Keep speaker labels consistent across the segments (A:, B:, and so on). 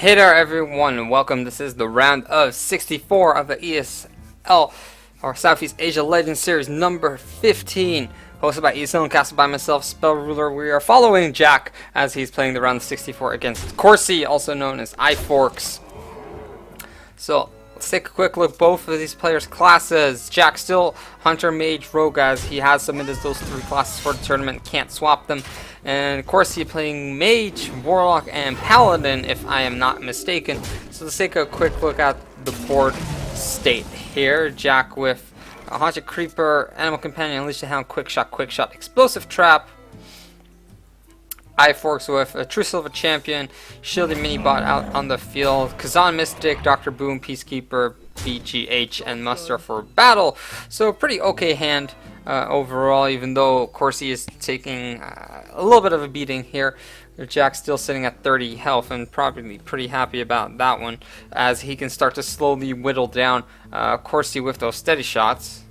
A: Hey there everyone and welcome. This is the round of 64 of the ESL or Southeast Asia Legends Series number 15, hosted by ESL and casted by myself, Spell Ruler. We are following Jack as he's playing the round of 64 against Corsi, also known as iForks. So let's take a quick look. Both of these players' classes. Jack still Hunter, Mage, Rogue, as he has submitted those three classes for the tournament, can't swap them. And Corsi playing Mage, Warlock, and Paladin, if I am not mistaken. So let's take a quick look at the board state here. Jack with a Haunted Creeper, Animal Companion, Unleash the Hound, Quick Shot, Explosive Trap. iForks with a True Silver Champion, Shielded Minibot out on the field, Kazan Mystic, Dr. Boom, Peacekeeper, BGH, and Muster for battle. So a pretty okay hand overall, even though Corsi is taking a little bit of a beating here. Jack's still sitting at 30 health and probably pretty happy about that one, as he can start to slowly whittle down Corsi with those steady shots.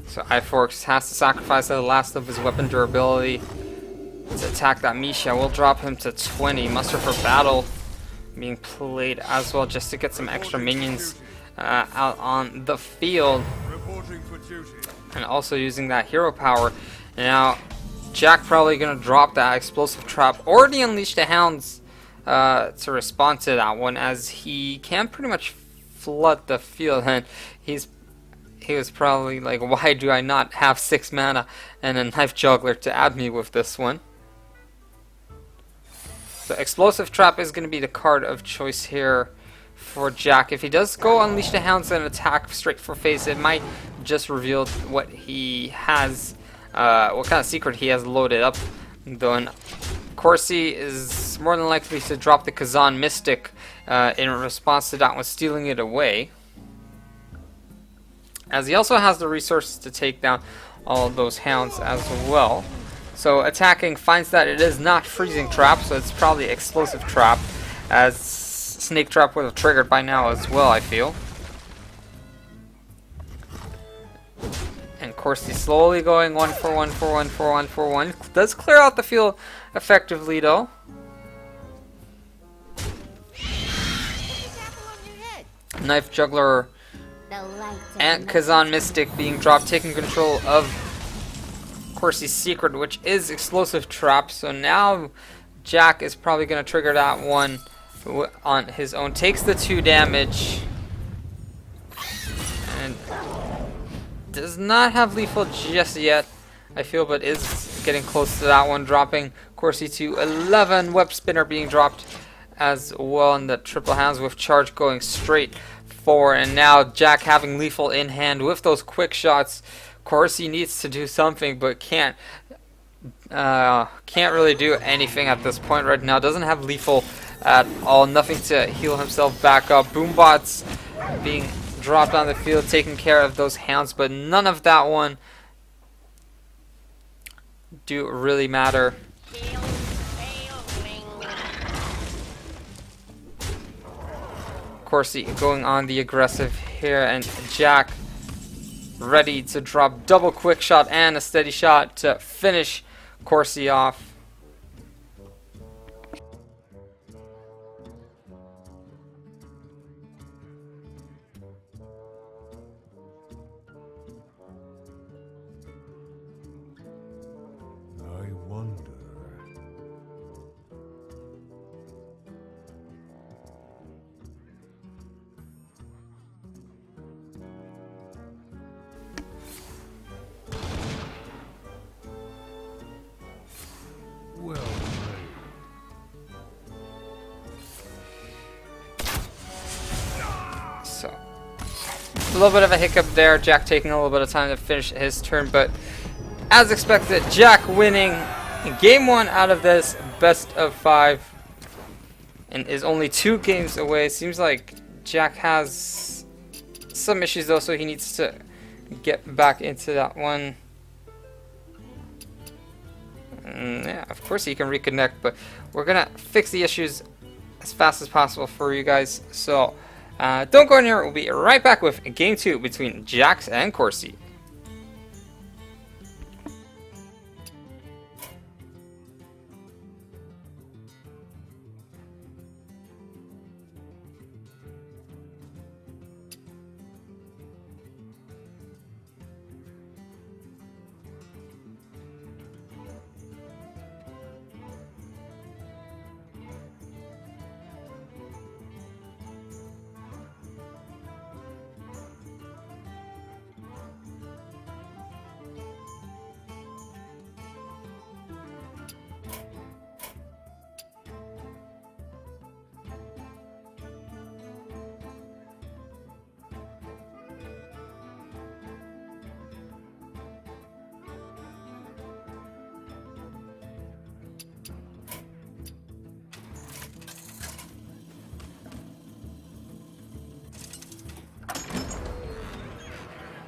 A: So iForks has to sacrifice the last of his weapon durability to attack that Misha. We'll drop him to 20. Muster for battle being played as well, just to get some extra minions out on the field. And also using that hero power. Now, Jack probably going to drop that explosive trap or the Unleash the Hounds to respond to that one, as he can pretty much flood the field, and he was probably like, why do I not have 6 mana and a Knife Juggler to add me with this one? So Explosive Trap is going to be the card of choice here for Jack. If he does go Unleash the Hounds and attack straight for face, it might just reveal what he has, what kind of secret he has loaded up. Though Corsi is more than likely to drop the Kazan Mystic in response to that one, stealing it away, as he also has the resources to take down all of those hounds as well. So attacking finds that it is not Freezing Trap, so it's probably Explosive Trap, as Snake Trap would have triggered by now as well, I feel. And Corsi slowly going 1 for 1 for 1 for 1 for 1. Does clear out the field effectively though. Knife Juggler and Kazan Mystic being dropped, taking control of Corsi's secret, which is Explosive Trap. So now Jack is probably going to trigger that one on his own. Takes the 2 damage and does not have lethal just yet, I feel, but is getting close to that one, dropping Corsi to 11. Web Spinner being dropped as well, and the Triple Hounds with charge going straight forward. And now Jack having lethal in hand with those quick shots. Corsi needs to do something, but can't really do anything at this point right now. Doesn't have lethal at all, nothing to heal himself back up. Boombots being dropped on the field, taking care of those hounds, but none of that one do really matter. Corsi going on the aggressive here, and Jack ready to drop double quick shot and a steady shot to finish Corsi off.
B: I wonder. Well played.
A: So a little bit of a hiccup there, Jack taking a little bit of time to finish his turn, but as expected, Jack winning game 1 out of this best of 5, and is only 2 games away. Seems like Jack has some issues though, so he needs to get back into that one. Yeah, of course he can reconnect, but we're gonna fix the issues as fast as possible for you guys. So don't go anywhere. We'll be right back with game 2 between Jax and Corsi.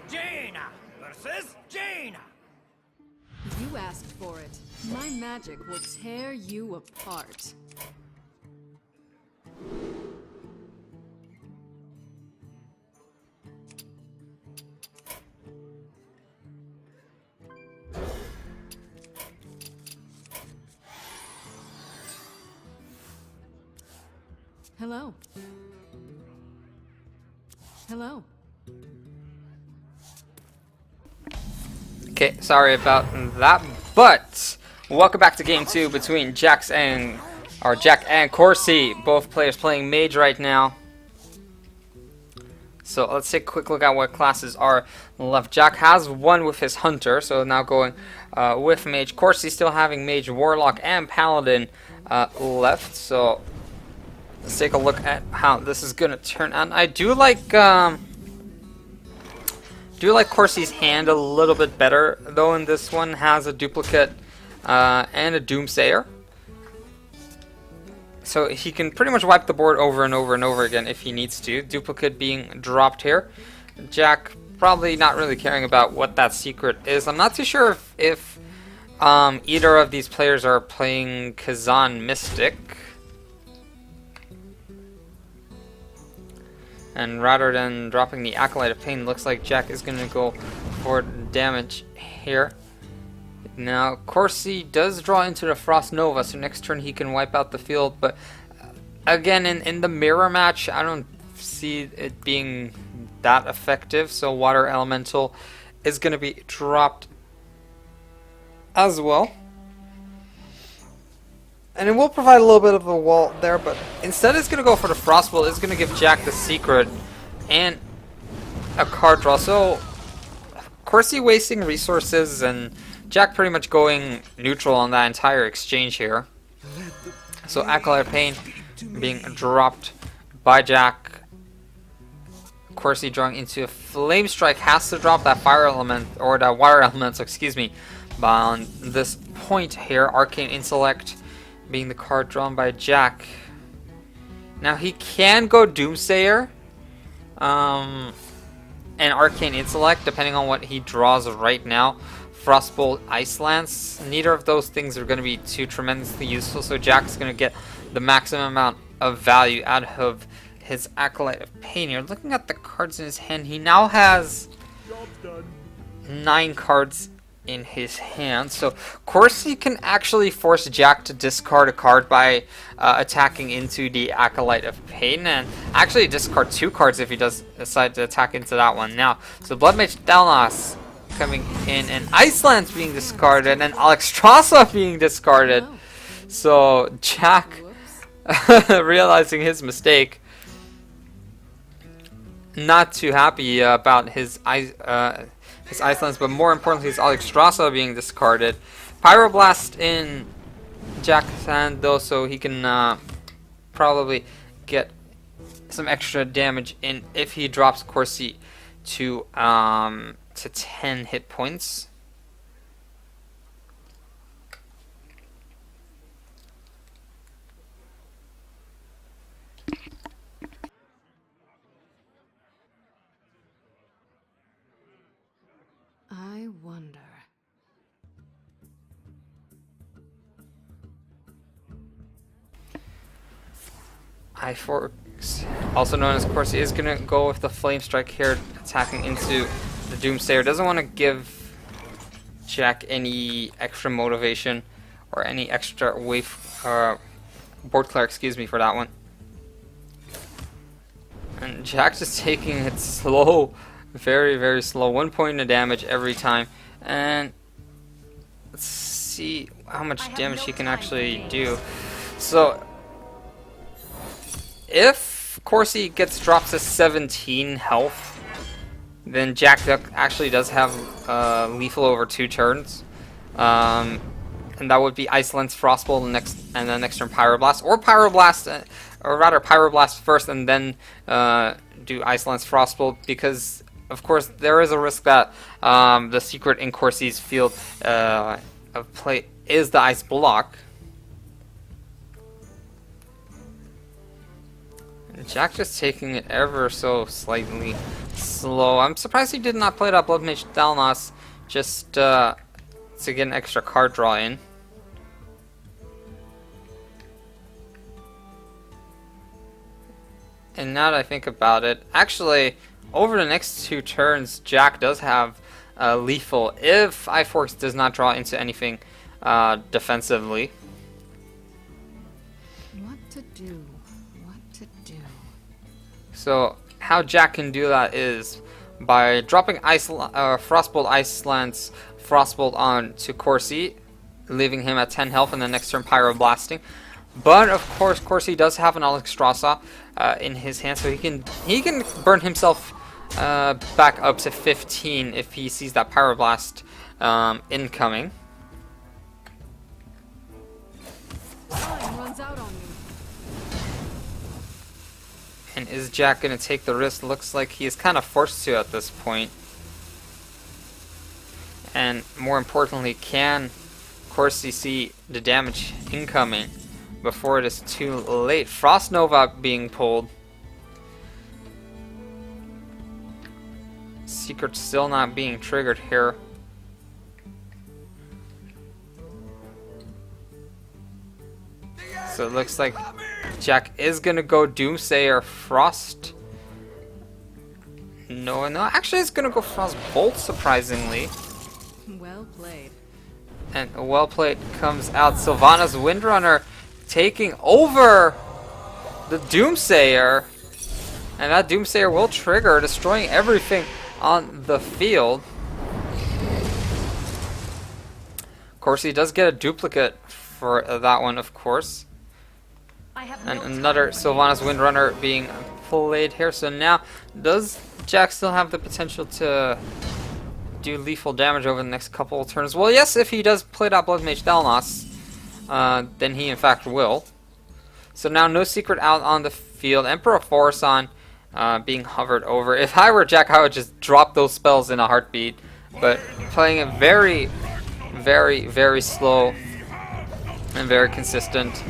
C: Jaina versus Jaina.
D: You asked for it. My magic will tear you apart. Hello. Hello.
A: Okay, sorry about that, but welcome back to game 2 between Jack and Corsi. Both players playing mage right now. So let's take a quick look at what classes are left. Jack has one with his hunter, so now going with mage. Corsi still having mage, warlock, and paladin left. So let's take a look at how this is gonna turn out. I do like Corsi's hand a little bit better, though. In this one has a duplicate and a doomsayer, so he can pretty much wipe the board over and over and over again if he needs to. Duplicate being dropped here. Jack probably not really caring about what that secret is. I'm not too sure if either of these players are playing Kazan Mystic. And rather than dropping the Acolyte of Pain, looks like Jack is going to go for damage here. Now, Corsi does draw into the Frost Nova, so next turn he can wipe out the field. But again, in the mirror match, I don't see it being that effective. So Water Elemental is going to be dropped as well. And it will provide a little bit of a wall there, but instead it's going to go for the Frostbolt. It's going to give Jack the secret and a card draw. So, Corsi wasting resources and Jack pretty much going neutral on that entire exchange here. So, Acolyte of Pain being dropped by Jack. Corsi drawing into a Flame Strike, has to drop that fire element, or that water element, excuse me. But on this point here, Arcane Intellect being the card drawn by Jack. Now he can go Doomsayer and Arcane Intellect depending on what he draws right now. Frostbolt, Ice Lance, neither of those things are going to be too tremendously useful, so Jack's going to get the maximum amount of value out of his Acolyte of Pain. You're looking at the cards in his hand. He now has 9 cards in his hand, so Corsi can actually force Jack to discard a card by attacking into the Acolyte of Pain, and actually discard 2 cards if he does decide to attack into that one. Now, so Blood Mage Thalnos coming in, and Iceland's being discarded, and Alexstrasza being discarded.
D: Oh.
A: So Jack, realizing his mistake, not too happy about his Icelands, but more importantly, his Alexstrasza being discarded. Pyroblast in Jack's hand, though, so he can probably get some extra damage in if he drops Corsi to 10 hit points.
D: I wonder.
A: iForks, also known as Corsi, is going to go with the Flame Strike here, attacking into the Doomsayer. Doesn't want to give Jack any extra motivation or any extra board clear, excuse me, for that one. And Jack's just taking it slow, very, very slow. 1 point of damage every time. And let's see how much damage he can actually do. So, if Corsi gets dropped to 17 health, then Jack actually does have lethal over 2 turns. And that would be Ice Lance, Frostbolt, and then next turn Pyroblast, or Pyroblast, or rather Pyroblast first, and then do Ice Lance, Frostbolt, because of course there is a risk that the secret in Corsi's field of play is the Ice Block. And Jack just taking it ever so slightly slow. I'm surprised he did not play that Blood Mage Dalnos just to get an extra card draw in. And now that I think about it, actually, over the next 2 turns, Jack does have lethal if iForks does not draw into anything defensively.
D: What to do? What to do?
A: So how Jack can do that is by dropping Frostbolt, Ice Lance, Frostbolt on to Corsi, leaving him at 10 health, and the next turn Pyroblasting. But of course, Corsi does have an Alexstrasza in his hand, so he can burn himself back up to 15 if he sees that Pyroblast incoming.
D: Time runs out on me.
A: And is Jack going to take the risk? Looks like he is kind of forced to at this point. And more importantly, can Corsi see the damage incoming before it is too late? Frost Nova being pulled. Secret still not being triggered here. So it looks like Jack is gonna go Doomsayer Frost. No, actually it's gonna go Frost Bolt, surprisingly.
D: Well played.
A: And a well played comes out. Sylvanas Windrunner taking over the Doomsayer. And that Doomsayer will trigger, destroying everything on the field. Corsi does get a duplicate for that one, of course. And another Sylvanas Windrunner being played here. So now, does Jack still have the potential to do lethal damage over the next couple of turns? Well, yes, if he does play that Blood Mage Dalnos, then he in fact will. So now no secret out on the field. Emperor Forson being hovered over. If I were Jack, I would just drop those spells in a heartbeat. But playing it very, very, very slow and very consistent.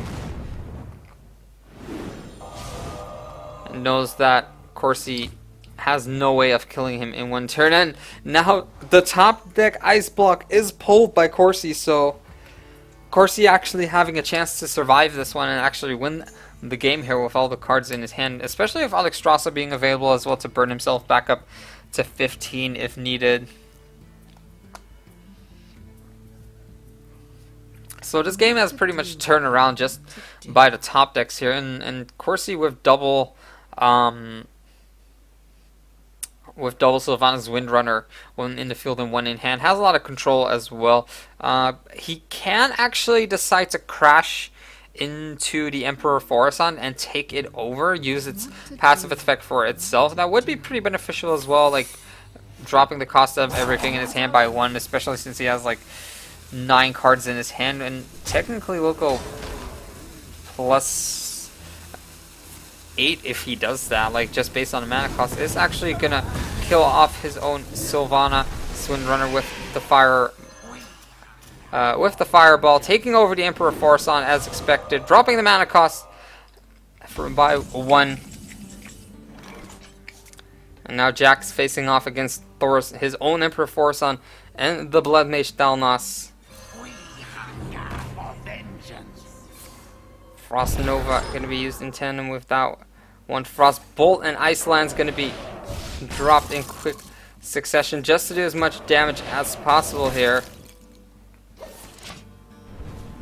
A: And knows that Corsi has no way of killing him in 1 turn. And now the top deck Ice Block is pulled by Corsi, so Corsi actually having a chance to survive this one and actually win the game here with all the cards in his hand, especially with Alexstrasza being available as well to burn himself back up to 15 if needed. So this game has pretty much turned around just by the top decks here, and Corsi with double Sylvanas Windrunner, 1 in the field and 1 in hand, has a lot of control as well. He can actually decide to crash into the Emperor Forson and take it over, use its passive effect for itself. That would be pretty beneficial as well, like dropping the cost of everything in his hand by 1, especially since he has like 9 cards in his hand, and technically will go plus 8 if he does that, like just based on the mana cost. It's actually gonna kill off his own Sylvanas Windrunner with the fireball, taking over the Emperor Forson as expected, dropping the mana cost by 1. And now Jack's facing off against his own Emperor Forson and the Blood Mage Dalnos. Frost Nova going to be used in tandem with that one. Frost Bolt and Ice Land's going to be dropped in quick succession just to do as much damage as possible here.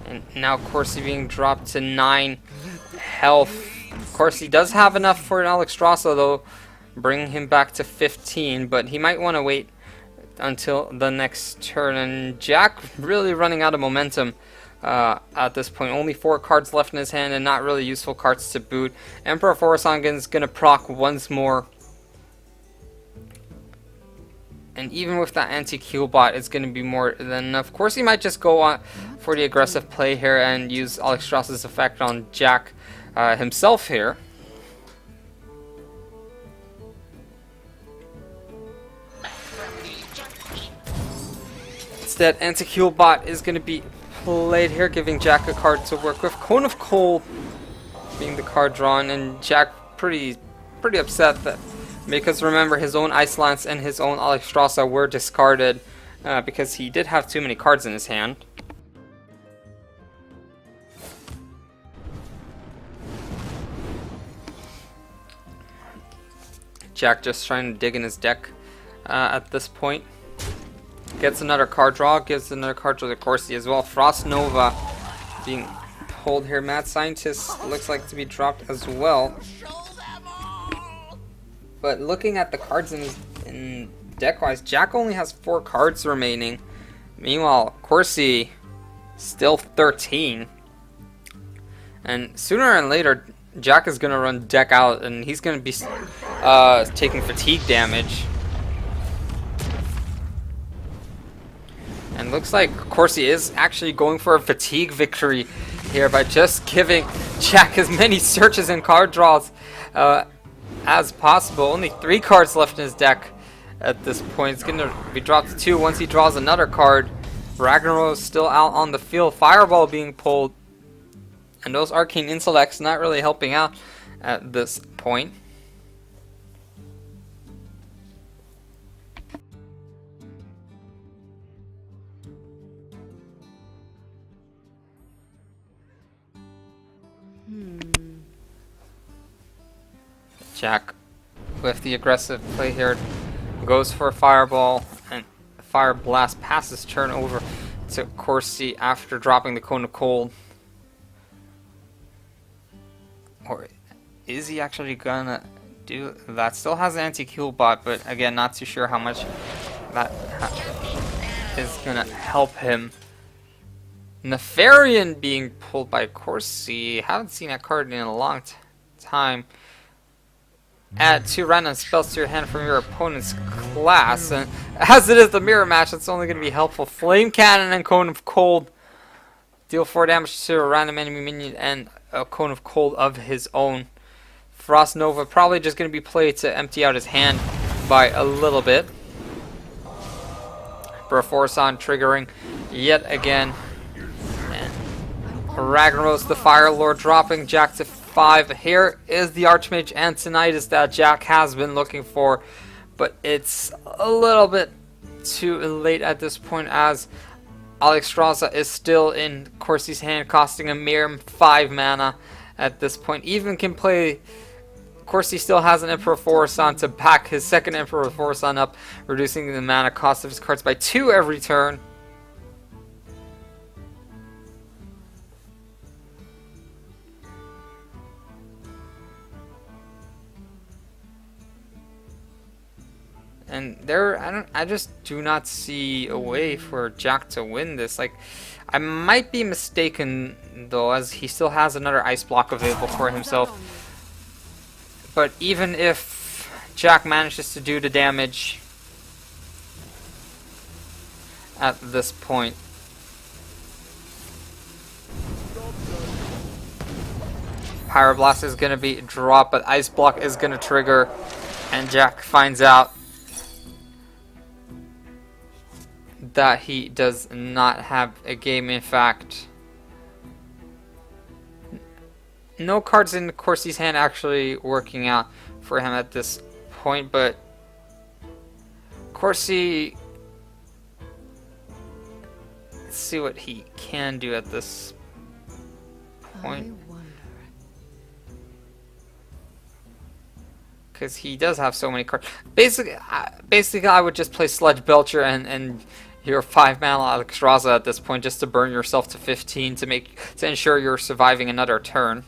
A: And now Corsi being dropped to 9 health. Of course, he does have enough for an Alexstrasza, though, bringing him back to 15, but he might want to wait until the next turn. And Jack really running out of momentum at this point. Only 4 cards left in his hand and not really useful cards to boot. Emperor Forsangen is going to proc once more. And even with that anti-Q bot, it's going to be more than enough. Of course, he might just go on for the aggressive play here and use Alexstrasza's effect on Jack himself here. Instead, anti-Q bot is going to be played here, giving Jack a card to work with. Cone of Cold being the card drawn, and Jack pretty upset that, because remember, his own Ice Lance and his own Alexstrasza were discarded because he did have too many cards in his hand. Jack just trying to dig in his deck at this point. Gets another card draw, gives another card to the Corsi as well. Frost Nova being pulled here. Mad Scientist looks like to be dropped as well. But looking at the cards in deck-wise, Jack only has 4 cards remaining. Meanwhile, Corsi still 13. And sooner or later, Jack is going to run deck out, and he's going to be taking fatigue damage. And looks like Corsi is actually going for a fatigue victory here by just giving Jack as many searches and card draws as possible. Only 3 cards left in his deck at this point. It's going to be dropped to 2 once he draws another card. Ragnarok still out on the field. Fireball being pulled. And those Arcane Intellects not really helping out at this point. Jack, with the aggressive play here, goes for a Fireball, and Fire Blast passes turn over to Corsi after dropping the Cone of Cold. Or is he actually gonna do that? Still has an anti-Q bot, but again, not too sure how much that is gonna help him. Nefarian being pulled by Corsi. Haven't seen that card in a long time. Add 2 random spells to your hand from your opponent's class, and as it is the mirror match, it's only going to be helpful. Flame Cannon and Cone of Cold deal 4 damage to a random enemy minion and a Cone of Cold of his own. Frost Nova probably just going to be played to empty out his hand by a little bit. Forsan triggering yet again. And Ragnaros the Fire Lord dropping Jack to 5. Here is the Archmage Antonidas that Jack has been looking for, but it's a little bit too late at this point, as Alexstrasza is still in Corsi's hand, costing a mere 5 mana at this point. Even can play. Corsi still has an Emperor Forsan to back his second Emperor Forsan up, reducing the mana cost of his cards by 2 every turn. And I just do not see a way for Jack to win this. Like, I might be mistaken though, as he still has another ice block available for himself. But even if Jack manages to do the damage at this point, Pyroblast is going to be dropped, but Ice Block is going to trigger, and Jack finds out that he does not have a game. In fact, no cards in Corsi's hand actually working out for him at this point, but Corsi, let's see what he can do at this point. because he does have so many cards. Basically, I would just play Sludge Belcher and your 5-mana Alexstrasza at this point, just to burn yourself to 15 to ensure you're surviving another turn.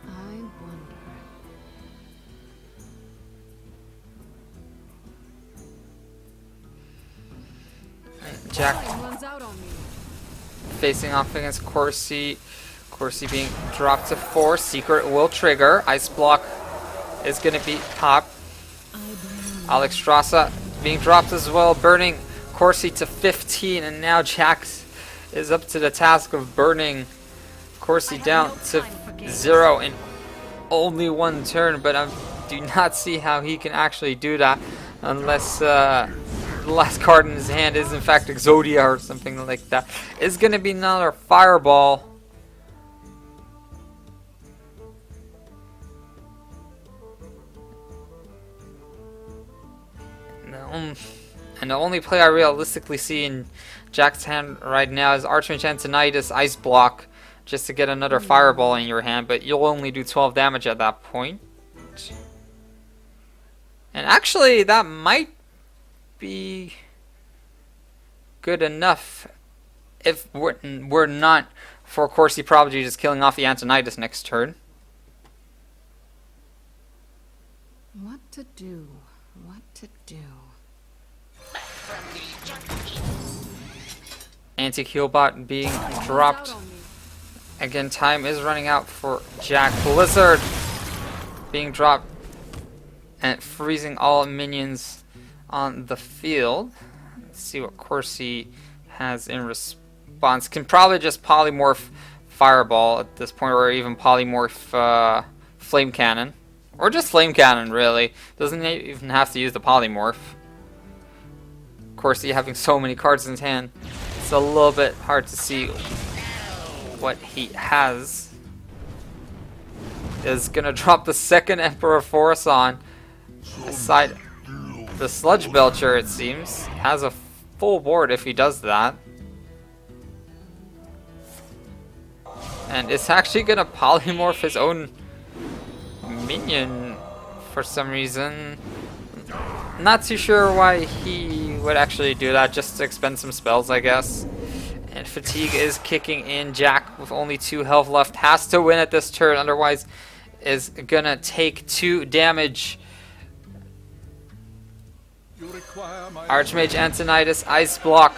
D: I wonder.
A: Jack
D: Time runs out on me.
A: facing off against Corsi. Corsi being dropped to 4. Secret will trigger. Ice Block is going to be popped. Alexstrasza being dropped as well, burning Corsi to 15, and now Jax is up to the task of burning Corsi down to 0 in only one turn, but I do not see how he can actually do that unless the last card in his hand is in fact Exodia or something like that. It's going to be another Fireball. And the only play I realistically see in Jack's hand right now is Archmage Antonidas Ice Block, just to get another Fireball in your hand, but you'll only do 12 damage at that point. And actually, that might be good enough if we're not for Corsi Prodigy just killing off the Antonidas next turn.
D: What to do? What to do?
A: Anti-Healbot being dropped.
D: Out on me.
A: Again, time is running out for Jack. Blizzard being dropped and freezing all minions on the field. Let's see what Corsi has in response. Can probably just polymorph Fireball at this point, or even polymorph Flame Cannon. Or just Flame Cannon, really. Doesn't even have to use the polymorph. Corsi having so many cards in his hand, it's a little bit hard to see what he has. Is gonna drop the second Emperor Force on. Aside the Sludge Belcher, it seems, has a full board if he does that. And it's actually gonna polymorph his own minion for some reason. Not too sure why he would actually do that, just to expend some spells, I guess. And fatigue is kicking in. Jack, with only 2 health left, has to win at this turn, otherwise is gonna take 2 damage. Archmage Antonidas Ice Block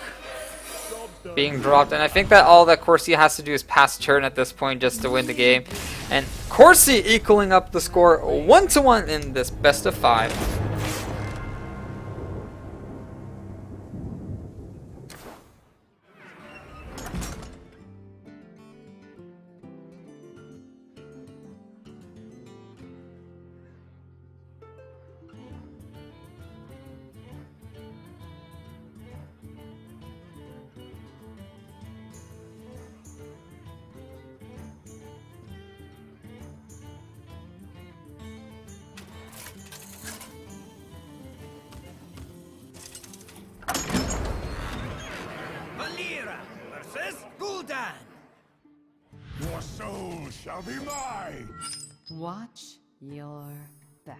A: being dropped, and I think that all that Corsi has to do is pass turn at this point just to win the game. And Corsi equaling up the score 1-1 in this best of 5.
C: Valera versus Gul'dan.
B: Your soul shall be mine!
D: Watch your back.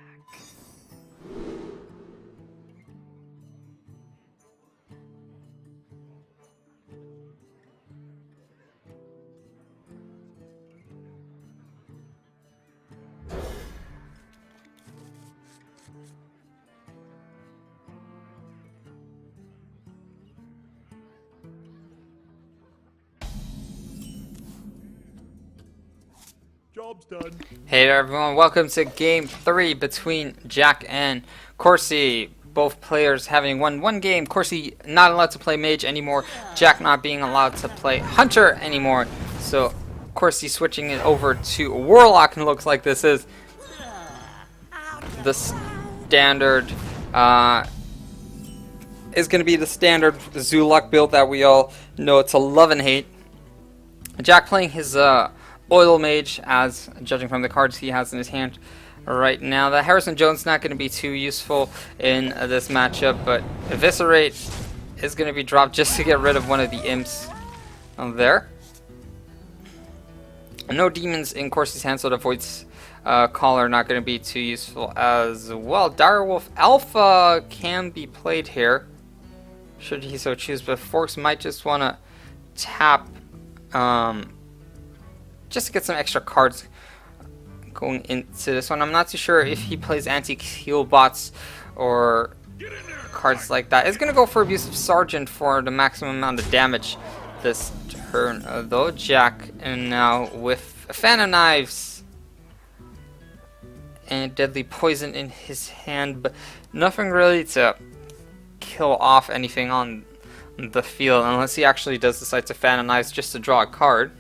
B: Job's done.
A: Hey there everyone, welcome to game 3 between Jack and Corsi. Both players having won one game. Corsi not allowed to play Mage anymore. Jack not being allowed to play Hunter anymore. So Corsi switching it over to Warlock, and looks like this is the standard, is going to be the standard Zuluk build that we all know to love and hate. Jack playing his Oil Mage, as judging from the cards he has in his hand right now. The Harrison Jones not going to be too useful in this matchup, but Eviscerate is going to be dropped just to get rid of one of the imps there. No demons in Corsi's hand, so the Void's Caller not going to be too useful as well. Direwolf Alpha can be played here, should he so choose, but Forks might just want to tap just to get some extra cards going into this one. I'm not too sure if he plays anti-heal bots or cards like that. It's going to go for Abusive Sergeant for the maximum amount of damage this turn, though. Jack, and now with a Fan of Knives and Deadly Poison in his hand, but nothing really to kill off anything on the field unless he actually does decide to Fan of Knives just to draw a card.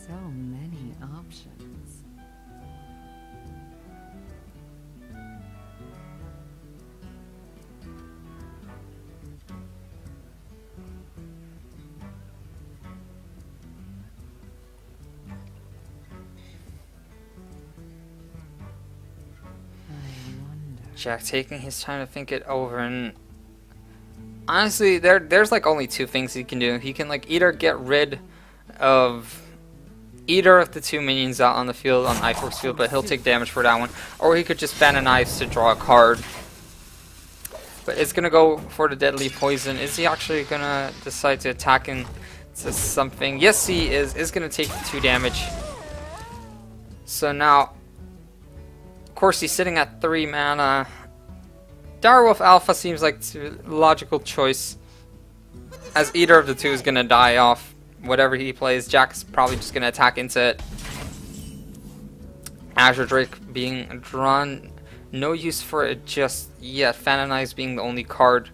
D: So many options.
A: Jack taking his time to think it over, and honestly, there's like only two things he can do. He can like either get rid of either of the two minions out on the field on iForks field, but he'll take damage for that one, or he could just Fan of Knives to draw a card. But it's gonna go for the Deadly Poison. Is he actually gonna decide to attack into something? Yes, he is. Is gonna take 2 damage. So now, of course, he's sitting at 3 mana. Direwolf Alpha seems like a logical choice, as either of the two is gonna die off whatever he plays. Jack's probably just gonna attack into it. Azure Drake being drawn, no use for it just yet. Fan of Knives being the only card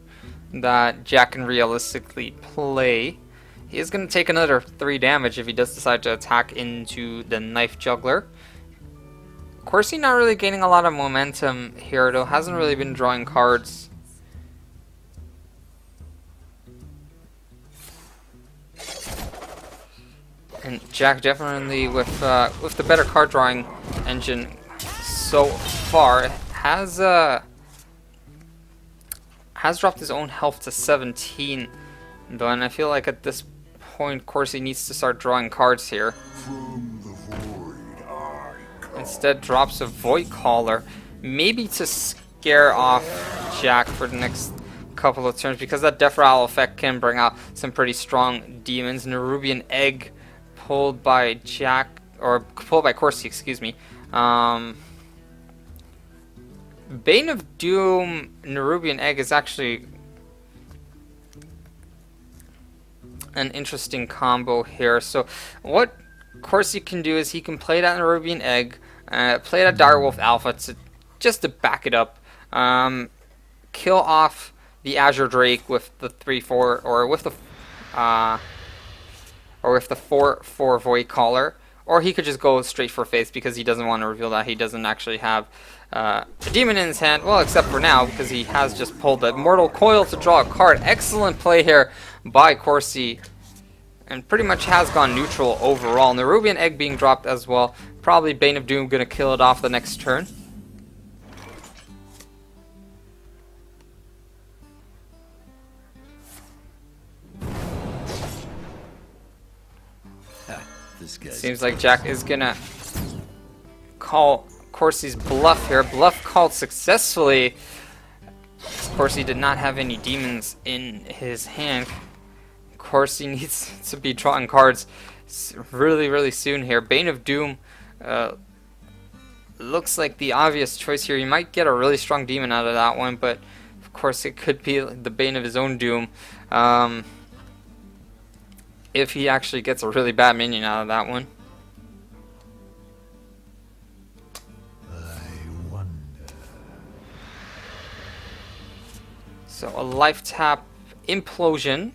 A: that Jack can realistically play. He is gonna take another 3 damage if he does decide to attack into the Knife Juggler. Of course, he's not really gaining a lot of momentum here, though. Hasn't really been drawing cards. And Jack definitely, with the better card drawing engine so far, has dropped his own health to 17, though. And I feel like at this point, of course, he needs to start drawing cards here. Instead, drops a Void Caller, maybe to scare off Jack for the next couple of turns, because that Death Rattle effect can bring out some pretty strong demons. Nerubian Egg pulled by Jack, or pulled by Corsi, excuse me. Bane of Doom, Nerubian Egg is actually an interesting combo here. So what Corsi can do is he can play that Nerubian Egg, play that Direwolf Alpha just to back it up, kill off the Azure Drake with the 3/4, or with the 4/4 Void Caller, or he could just go straight for face because he doesn't want to reveal that he doesn't actually have a demon in his hand. Well, except for now, because he has just pulled the Mortal Coil to draw a card. Excellent play here by Corsi, and pretty much has gone neutral overall. Nerubian Egg being dropped as well. Probably Bane of Doom gonna kill it off the next turn. Seems like Jack is gonna call Corsi's bluff here. Bluff called successfully. Corsi did not have any demons in his hand. Corsi needs to be drawing cards really soon here. Bane of Doom looks like the obvious choice here. You might get a really strong demon out of that one, but of course it could be the Bane of his own doom. If he actually gets a really bad minion out of that one.
B: I wonder.
A: So a life tap, Implosion.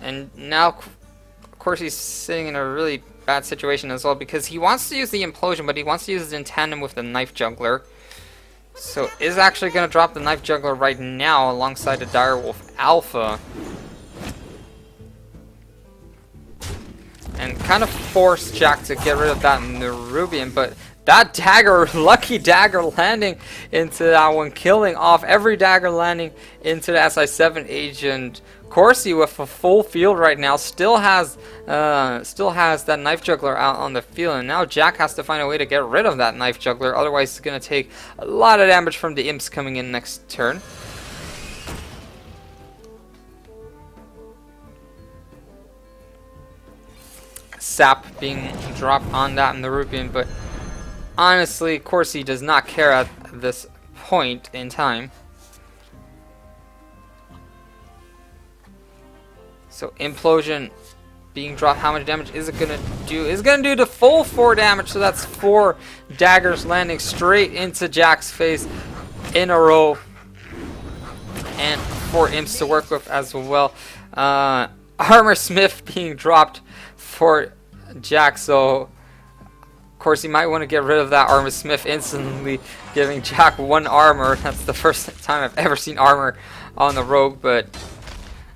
A: And now, of course, he's sitting in a really bad situation as well, because he wants to use the Implosion, but he wants to use it in tandem with the Knife Juggler. So is actually going to drop the Knife Juggler right now alongside the Direwolf Alpha. And kind of force Jack to get rid of that Nerubian, but That dagger, lucky dagger landing into that one, killing off every dagger landing into the SI7 agent. Corsi with a full field right now still has that knife juggler out on the field, and now Jack has to find a way to get rid of that knife juggler. Otherwise, he's gonna take a lot of damage from the imps coming in next turn. Sap being dropped on that in the Rupian, but honestly, Corsi does not care at this point in time. So Implosion being dropped. How much damage is it gonna do? It's gonna do the full 4 damage. So that's 4 daggers landing straight into Jack's face in a row, and 4 imps to work with as well. Armor Smith being dropped for Jack. So of course, he might want to get rid of that Armor Smith instantly, giving Jack 1 armor. That's the first time I've ever seen armor on the rogue, but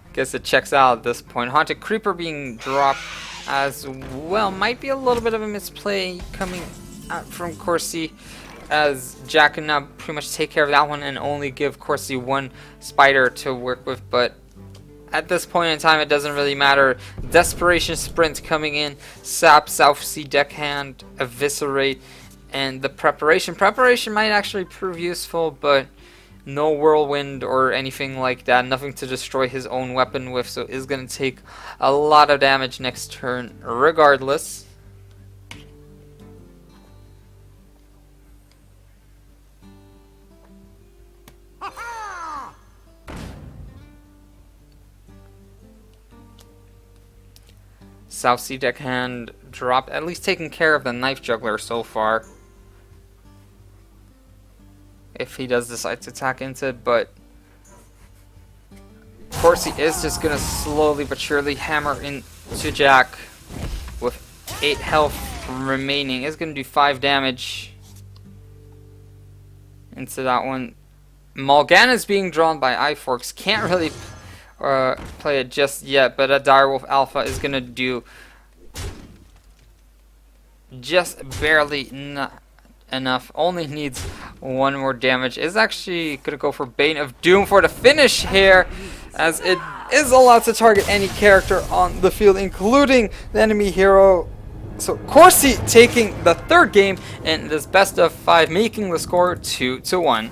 A: I guess it checks out at this point. Haunted Creeper being dropped as well. Might be a little bit of a misplay coming out from Corsi, as Jack can now pretty much take care of that one and only give Corsi 1 spider to work with, but at this point in time, it doesn't really matter. Desperation Sprint coming in. Sap, South Sea Deckhand, Eviscerate, and the Preparation. Preparation might actually prove useful, but no Whirlwind or anything like that. Nothing to destroy his own weapon with, so is going to take a lot of damage next turn regardless. South Sea Deckhand dropped, at least taking care of the knife juggler so far. If he does decide to attack into it, but of course he is just gonna slowly but surely hammer into Jack with 8 health remaining. Is gonna do 5 damage into that one. Morgana's being drawn by iForks. Can't really play it just yet, but a Direwolf Alpha is gonna do just barely enough. Only needs 1 more damage. Is actually gonna go for Bane of Doom for the finish here, as it is allowed to target any character on the field, including the enemy hero. So Corsi taking the 3rd game in this best of 5, making the score 2-1.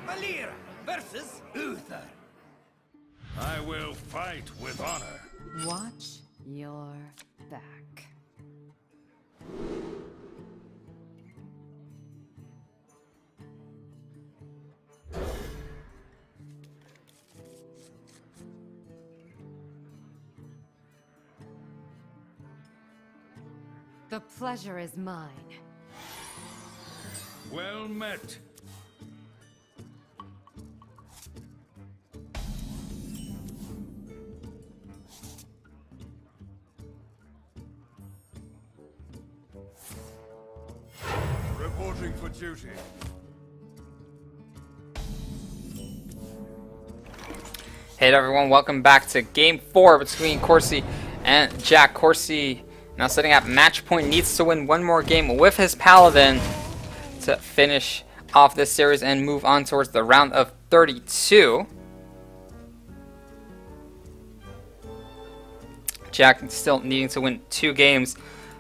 C: Valera versus Uther.
B: I will fight with honor.
D: Watch your back. The pleasure is mine.
B: Well met. Reporting for duty.
A: Hey everyone, welcome back to game 4 between Corsi and Jack. Corsi now sitting at match point, needs to win 1 more game with his Paladin to finish off this series and move on towards the round of 32. Jack still needing to win 2 games,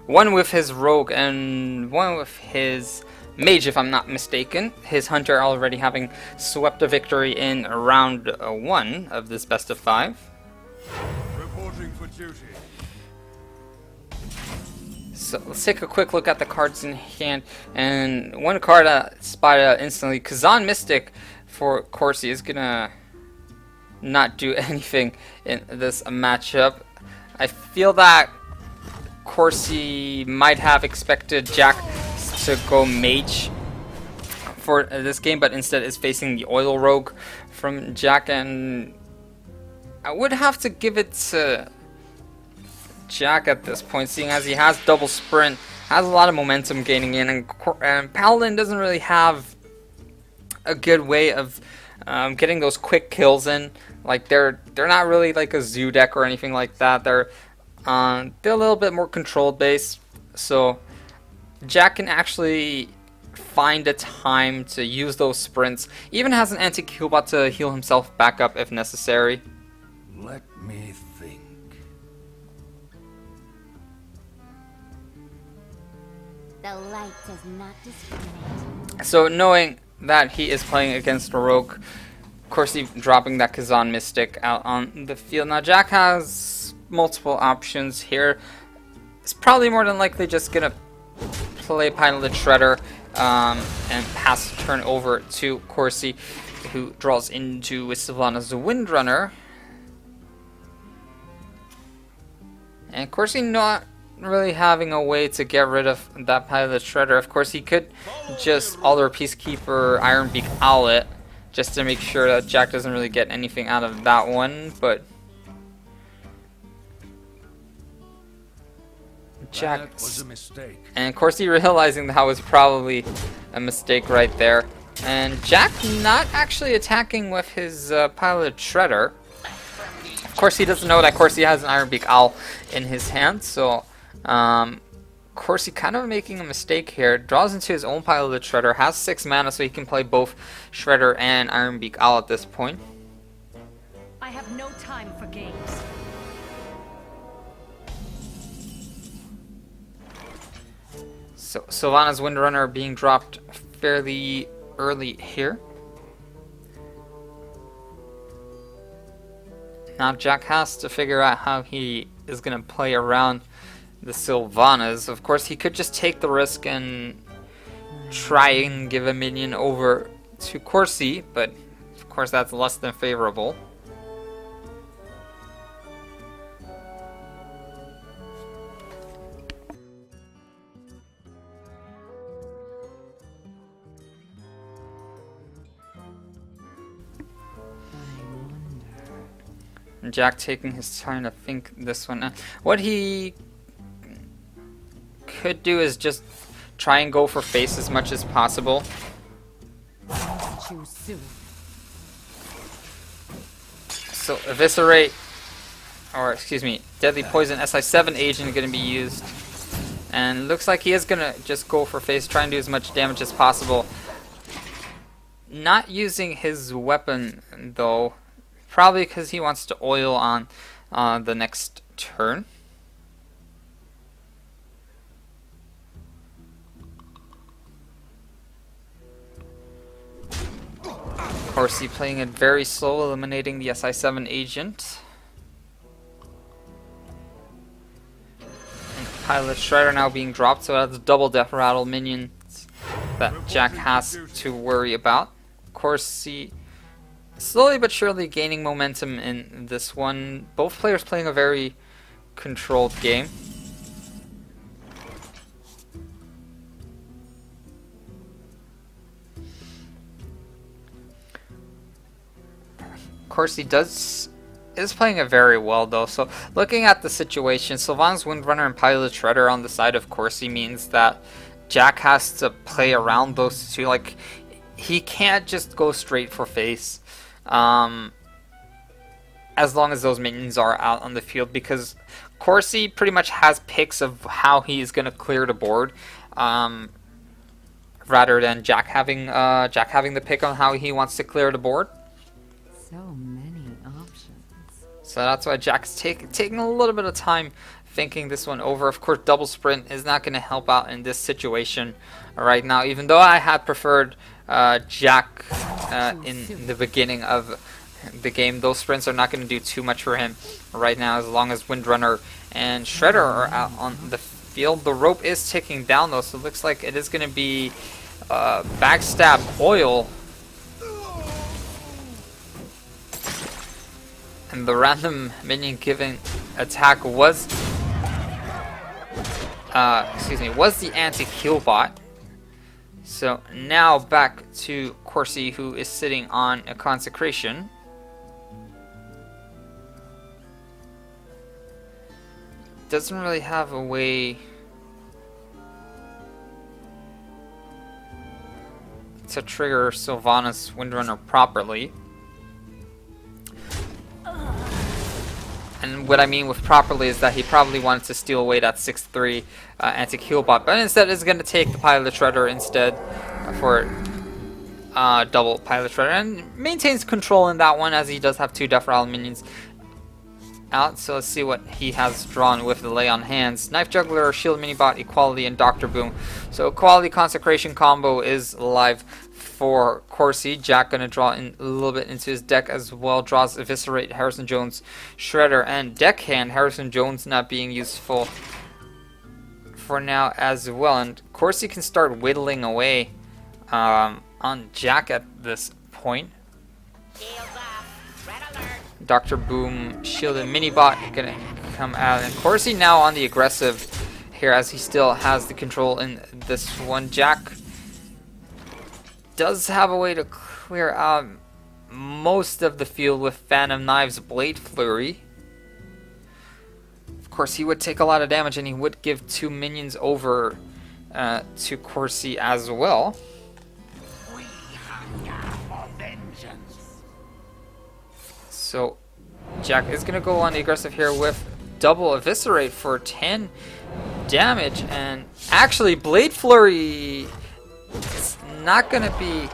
A: 1 with his Rogue and 1 with his Mage, if I'm not mistaken. His Hunter already having swept a victory in round 1 of this best of 5.
B: Reporting for duty.
A: So let's take a quick look at the cards in hand. And one card I spotted instantly, Kazan Mystic for Corsi, is gonna not do anything in this matchup. I feel that Corsi might have expected Jack to go Mage for this game, but instead is facing the Oil Rogue from Jack, and I would have to give it to Jack at this point, seeing as he has double sprint, has a lot of momentum gaining in, and Paladin doesn't really have a good way of getting those quick kills in. Like they're not really like a zoo deck or anything like that. They're a little bit more controlled base, so Jack can actually find a time to use those sprints. Even has an anti-heal bot to heal himself back up if necessary.
B: Let me think.
E: The light does not discriminate.
A: So knowing that he is playing against a rogue, of course he's dropping that Kazan Mystic out on the field. Now Jack has multiple options here. It's probably more than likely just gonna play Pilot Shredder and pass the turn over to Corsi, who draws into Sylvanas Windrunner. And Corsi not really having a way to get rid of that Pilot Shredder. Of course, he could just Alder Peacekeeper Ironbeak Owlet just to make sure that Jack doesn't really get anything out of that one, but Jack
B: That was a mistake.
A: and Corsi realizing that was probably a mistake right there. And Jack not actually attacking with his Pilot Shredder. Of course, he doesn't know that Corsi has an Ironbeak Owl in his hand, so Corsi kind of making a mistake here. Draws into his own Pilot Shredder, has 6 mana, so he can play both Shredder and Ironbeak Owl at this point.
F: I have no time for games.
A: So Sylvanas Windrunner being dropped fairly early here. Now Jack has to figure out how he is going to play around the Sylvanas. Of course, he could just take the risk and try and give a minion over to Corsi, but of course that's less than favorable. Jack taking his time to think this one out. What he could do is just try and go for face as much as possible.
D: Too soon.
A: So Eviscerate, or excuse me, Deadly Poison SI7 agent going to be used. And looks like he is going to just go for face, try and do as much damage as possible. Not using his weapon though. Probably because he wants to oil on the next turn. Corsi playing it very slow, eliminating the SI7 agent. And Pilot Shredder now being dropped, so that's double Death Rattle minions that Jack has to worry about. Corsi slowly but surely gaining momentum in this one. Both players playing a very controlled game. Corsi is playing it very well though. So looking at the situation, Sylvanas Windrunner and Pilot Shredder on the side of Corsi means that Jack has to play around those two. Like, he can't just go straight for face. As long as those minions are out on the field, because Corsi pretty much has picks of how he's going to clear the board, rather than Jack having the pick on how he wants to clear the board.
D: So many options.
A: So that's why Jack's taking a little bit of time thinking this one over. Of course, double sprint is not going to help out in this situation right now, even though I had preferred Jack in the beginning of the game. Those sprints are not going to do too much for him right now, as long as Windrunner and Shredder are out on the field. The rope is ticking down though, so it looks like it is going to be backstab oil. And the random minion giving attack was the anti-heal bot. So now back to Corsi, who is sitting on a consecration. Doesn't really have a way to trigger Sylvanas Windrunner properly. And what I mean with properly is that he probably wanted to steal away that 6-3 anti-heal bot, but instead is going to take the Pilot Shredder instead for double Pilot Shredder, and maintains control in that one as he does have 2 Death Rattle minions out. So let's see what he has drawn with the Lay on Hands. Knife Juggler, Shield Minibot, Equality, and Dr. Boom. So Equality Consecration combo is live for Corsi. Jack gonna draw in a little bit into his deck as well. Draws Eviscerate, Harrison Jones, Shredder, and Deckhand. Harrison Jones not being useful for now as well. And Corsi can start whittling away on Jack at this point. Dr. Boom, Shielded Minibot gonna come out, and Corsi now on the aggressive here as he still has the control in this one. Jack does have a way to clear out most of the field with Phantom Knives Blade Flurry. Of course, he would take a lot of damage, and he would give 2 minions over to Corsi as well. So Jack is going to go on the aggressive here with double Eviscerate for 10 damage, and actually Blade Flurry is not going to be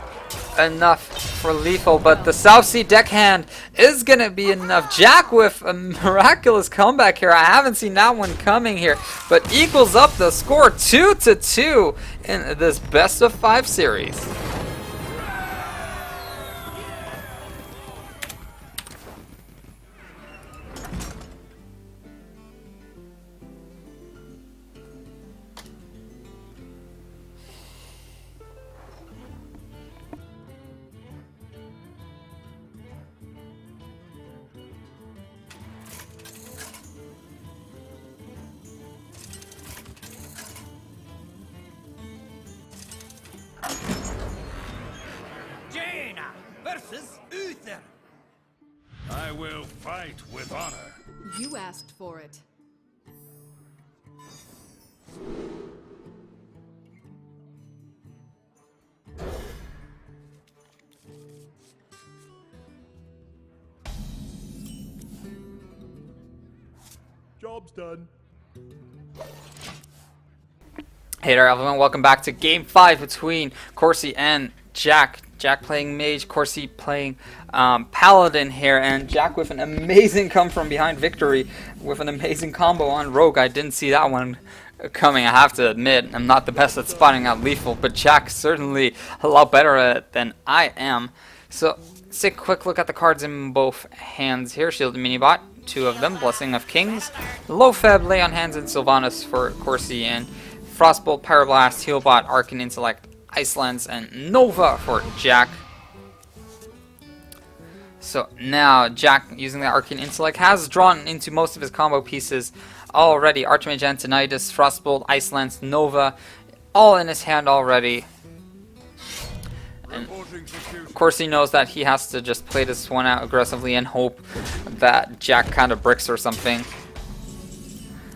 A: enough for lethal, but the South Sea Deckhand is going to be enough. Jack with a miraculous comeback here. I haven't seen that one coming here, but equals up the score 2-2 in this best of 5 series.
C: Jaina versus Uther.
B: I will fight with honor.
D: You asked for it.
G: Job's done.
A: Hey there everyone, welcome back to Game 5 between Corsi and Jack. Jack playing Mage, Corsi playing Paladin here, and Jack with an amazing come from behind victory with an amazing combo on Rogue. I didn't see that one coming, I have to admit. I'm not the best at spotting out lethal, but Jack's certainly a lot better at it than I am. So let's take a quick look at the cards in both hands here. Shielded Minibot, 2 of them, Blessing of Kings, Low-Feb, Lay on Hands, and Sylvanas for Corsi, and Frostbolt, Pyroblast, Healbot, Arcane Intellect, Ice Lens, and Nova for Jack. So now Jack, using the Arcane Intellect, has drawn into most of his combo pieces already. Archmage Antonidas, Frostbolt, Ice Lens, Nova, all in his hand already. And of course he knows that he has to just play this one out aggressively and hope that Jack kind of bricks or something.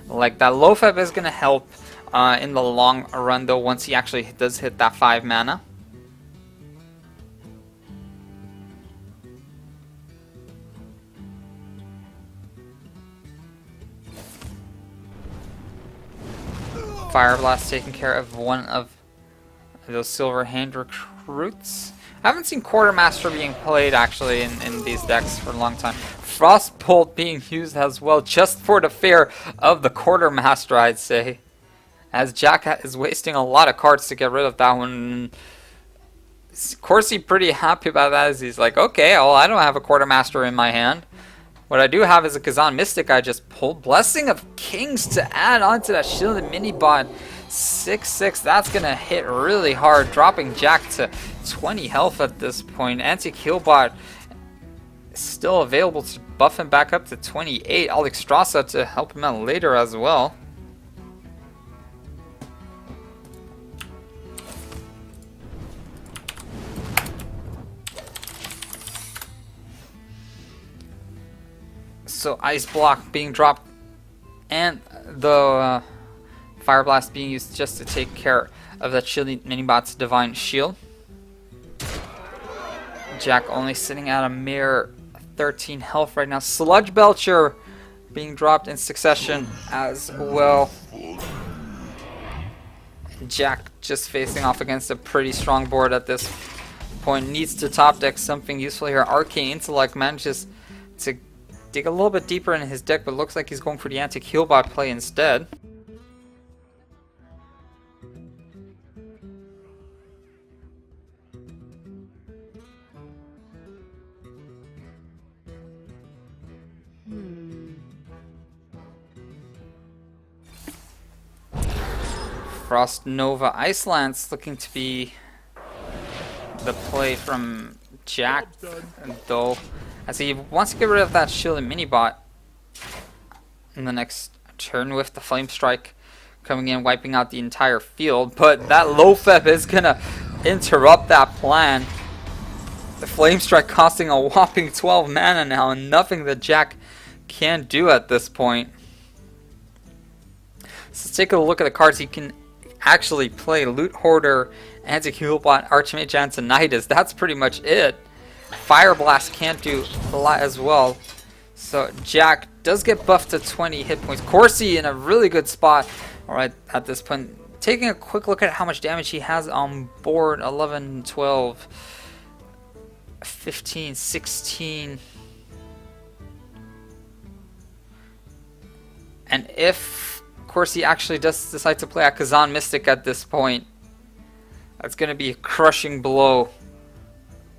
A: Like that. Low-Feb is going to help in the long run though, once he actually does hit that 5 mana. Fire Blast taking care of one of those Silver Hand recruits. I haven't seen Quartermaster being played actually in these decks for a long time. Frostbolt being used as well, just for the fear of the Quartermaster, I'd say. As Jack is wasting a lot of cards to get rid of that one. Of course, he's pretty happy about that, as he's like, okay, well, I don't have a Quartermaster in my hand. What I do have is a Kazan Mystic I just pulled. Blessing of Kings to add onto that Shielded Minibot. 6/6, that's going to hit really hard, dropping Jack to 20 health at this point. Anti-Killbot is still available to buff him back up to 28. Alexstrasza to help him out later as well. So Ice Block being dropped, and the Fire Blast being used just to take care of that shielding Minibot's Divine Shield. Jack only sitting at a mere 13 health right now. Sludge Belcher being dropped in succession as well. Jack just facing off against a pretty strong board at this point. Needs to top deck something useful here. Arcane Intellect manages to dig a little bit deeper in his deck, but looks like he's going for the anti-Healbot play instead. Frost Nova Ice Lance looking to be the play from Jack, though, as he wants to get rid of that shielded Minibot in the next turn with the Flame Strike coming in, wiping out the entire field. But that Lofeb is gonna interrupt that plan. The Flame Strike costing a whopping 12 mana now, and nothing that Jack can do at this point. So let's take a look at the cards he can actually play. Loot Hoarder, Anti-Healbot, Archmage, and Antonidas. That's pretty much it. Fire Blast can't do a lot as well. So Jack does get buffed to 20 hit points. Corsi in a really good spot. Alright, at this point, taking a quick look at how much damage he has on board. 11, 12, 15, 16. And if Corsi actually does decide to play a Kazan Mystic at this point, that's going to be a crushing blow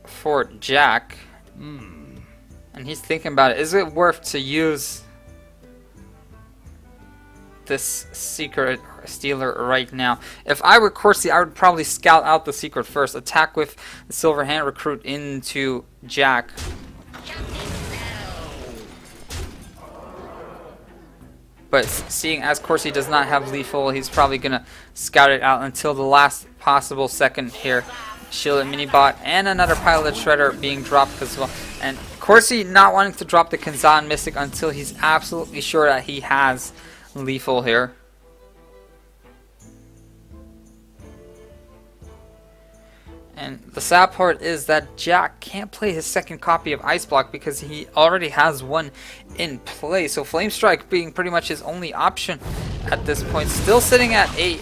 A: for Jack. And he's thinking about it. Is it worth to use this Secret Stealer right now? If I were Corsi, I would probably scout out the Secret first. Attack with the Silver Hand Recruit into Jack. But seeing as Corsi does not have lethal, he's probably going to scout it out until the last possible second here. Shielded Minibot and another Pilot Shredder being dropped as well. And Corsi not wanting to drop the Kazan Mystic until he's absolutely sure that he has lethal here. And the sad part is that Jack can't play his second copy of Ice Block because he already has one in play. So Flame Strike being pretty much his only option at this point. Still sitting at 8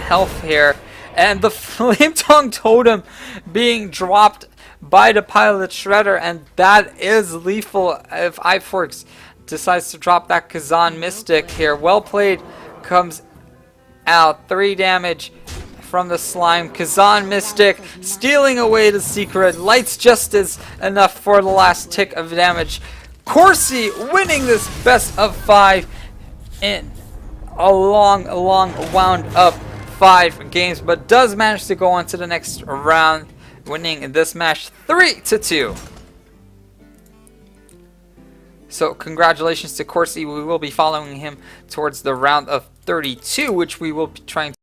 A: health here. And the Flame Tongue Totem being dropped by the Pilot Shredder. And that is lethal if iForks decides to drop that Kazan Mystic here. Well played comes out. 3 damage from the slime. Kazan Mystic stealing away the secret. Lights Justice enough for the last tick of damage. Corsi winning this best of 5 in a long wound up 5 games, but does manage to go on to the next round, winning this match 3-2. So congratulations to Corsi. We will be following him towards the round of 32, which we will be trying to